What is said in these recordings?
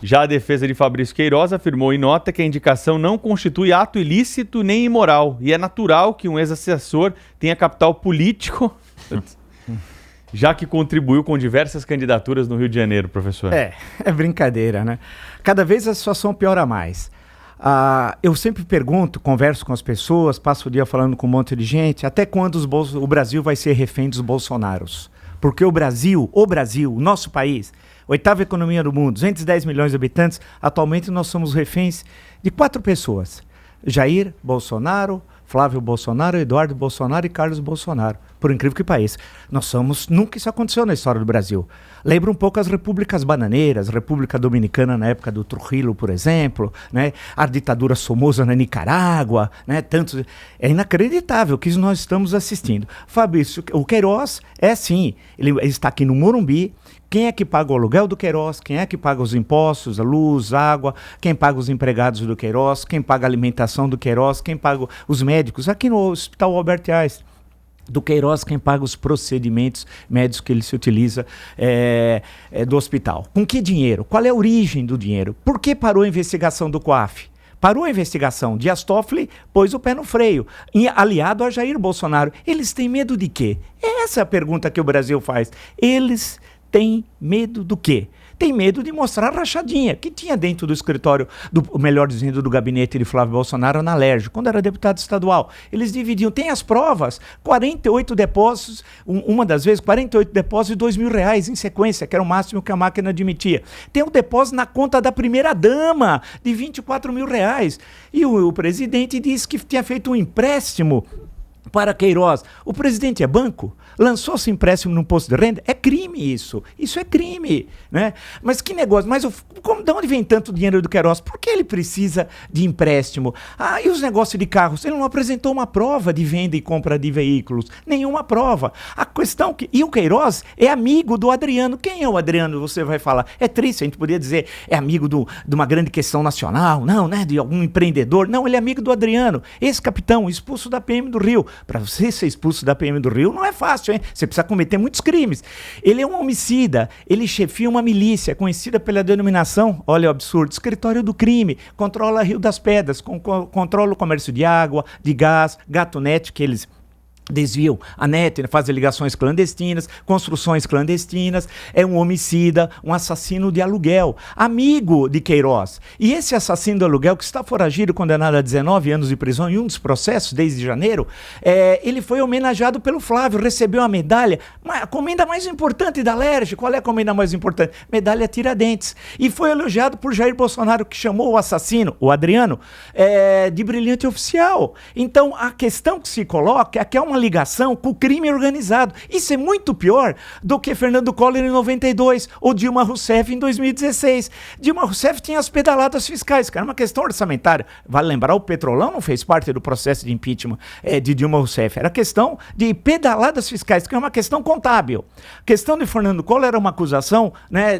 Já a defesa de Fabrício Queiroz afirmou em nota que a indicação não constitui ato ilícito nem imoral e é natural que um ex-assessor tenha capital político, já que contribuiu com diversas candidaturas no Rio de Janeiro, professor. É brincadeira, né? Cada vez a situação piora mais. Eu sempre pergunto, converso com as pessoas, passo o dia falando com um monte de gente, até quando o Brasil vai ser refém dos Bolsonaros? Porque o Brasil, o nosso país, oitava economia do mundo, 210 milhões de habitantes, atualmente nós somos reféns de 4 pessoas. Jair Bolsonaro, Flávio Bolsonaro, Eduardo Bolsonaro e Carlos Bolsonaro. Por incrível que pareça. Nunca isso aconteceu na história do Brasil. Lembra um pouco as repúblicas bananeiras, República Dominicana na época do Trujillo, por exemplo, né? A ditadura Somoza na Nicarágua, né? É inacreditável o que nós estamos assistindo. Fabrício, o Queiroz é sim, ele está aqui no Morumbi. Quem é que paga o aluguel do Queiroz? Quem é que paga os impostos, a luz, a água? Quem paga os empregados do Queiroz? Quem paga a alimentação do Queiroz? Quem paga os médicos? Aqui no Hospital Albert Einstein. Do Queiroz, quem paga os procedimentos médicos que ele se utiliza do hospital. Com que dinheiro? Qual é a origem do dinheiro? Por que parou a investigação do COAF? Parou a investigação. Dias Toffoli pôs o pé no freio, aliado a Jair Bolsonaro. Eles têm medo de quê? Essa é a pergunta que o Brasil faz. Eles têm medo do quê? Tem medo de mostrar a rachadinha que tinha dentro do escritório, melhor dizendo, do gabinete de Flávio Bolsonaro na Alerj, quando era deputado estadual. Eles dividiam, tem as provas, 48 depósitos, uma das vezes, 48 depósitos de R$2.000 em sequência, que era o máximo que a máquina admitia. Tem um depósito na conta da primeira-dama, de R$24.000. E o presidente disse que tinha feito um empréstimo para Queiroz. O presidente é banco? Lançou-se empréstimo num posto de renda? É crime isso. Isso é crime, né? Mas que negócio? Mas de onde vem tanto dinheiro do Queiroz? Por que ele precisa de empréstimo? E os negócios de carros? Ele não apresentou uma prova de venda e compra de veículos. Nenhuma prova. A questão e o Queiroz é amigo do Adriano. Quem é o Adriano? Você vai falar. É triste, a gente poderia dizer, é amigo de uma grande questão nacional, não, né? De algum empreendedor. Não, ele é amigo do Adriano. Esse capitão, expulso da PM do Rio. Para você ser expulso da PM do Rio não é fácil, hein? Você precisa cometer muitos crimes. Ele é um homicida, ele chefia uma milícia conhecida pela denominação, olha o absurdo, escritório do crime, controla Rio das Pedras, controla o comércio de água, de gás, GatoNet, que eles desviam a net, fazem ligações clandestinas, construções clandestinas, é um homicida, um assassino de aluguel, amigo de Queiroz. E esse assassino de aluguel, que está foragido, condenado a 19 anos de prisão em um dos processos, desde janeiro, ele foi homenageado pelo Flávio, recebeu a medalha, a comenda mais importante da Alerj. Qual é a comenda mais importante? Medalha Tiradentes. E foi elogiado por Jair Bolsonaro, que chamou o assassino, o Adriano, de brilhante oficial. Então, a questão que se coloca é que é uma ligação com o crime organizado. Isso é muito pior do que Fernando Collor em 92 ou Dilma Rousseff em 2016. Dilma Rousseff tinha as pedaladas fiscais, que era uma questão orçamentária. Vale lembrar, o Petrolão não fez parte do processo de impeachment de Dilma Rousseff. Era questão de pedaladas fiscais, que é uma questão contábil. A questão de Fernando Collor era uma acusação, né,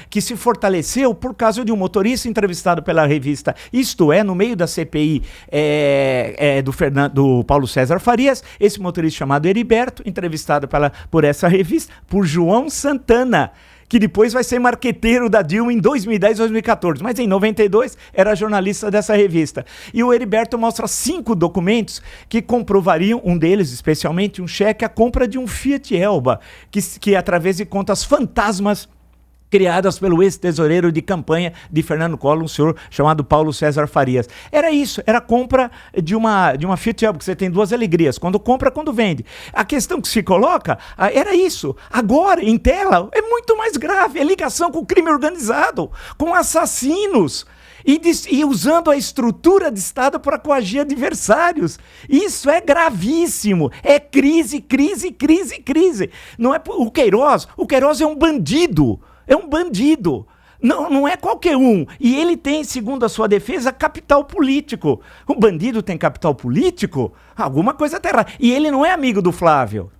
que se fortaleceu por causa de um motorista entrevistado pela revista Isto É, no meio da CPI do Paulo César Farias. Esse motorista chamado Heriberto, entrevistado por essa revista, por João Santana, que depois vai ser marqueteiro da Dilma em 2010, 2014, mas em 92 era jornalista dessa revista. E o Heriberto mostra 5 documentos que comprovariam, um deles especialmente, um cheque, a compra de um Fiat Elba, que através de contas fantasmas criadas pelo ex-tesoureiro de campanha de Fernando Collor, um senhor chamado Paulo César Farias. Era isso, era a compra de uma Fiat Elba, que você tem 2 alegrias, quando compra, quando vende. A questão que se coloca era isso. Agora, em tela, é muito mais grave, é ligação com o crime organizado, com assassinos. E usando a estrutura de Estado para coagir adversários. Isso é gravíssimo. É crise, crise, crise, crise. Não é o Queiroz é um bandido. É um bandido. Não é qualquer um. E ele tem, segundo a sua defesa, capital político. O bandido tem capital político? Alguma coisa está errada. E ele não é amigo do Flávio.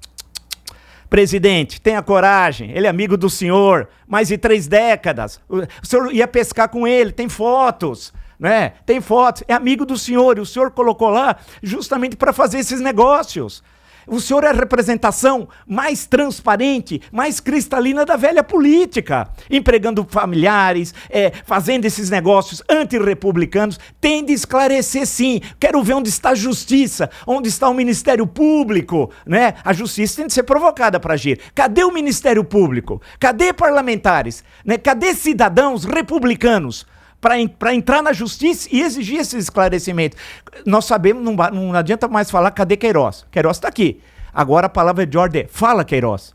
Presidente, tenha coragem. Ele é amigo do senhor. Mais de 3 décadas. O senhor ia pescar com ele. Tem fotos. Né? Tem fotos. É amigo do senhor. E o senhor colocou lá justamente para fazer esses negócios. O senhor é a representação mais transparente, mais cristalina da velha política. Empregando familiares, fazendo esses negócios antirrepublicanos. Tem de esclarecer, sim. Quero ver onde está a justiça, onde está o Ministério Público, né? A justiça tem de ser provocada para agir. Cadê o Ministério Público? Cadê parlamentares? Né? Cadê cidadãos republicanos para entrar na justiça e exigir esse esclarecimento? Nós sabemos, não adianta mais falar cadê Queiroz. Queiroz está aqui. Agora a palavra de ordem é: fala, Queiroz.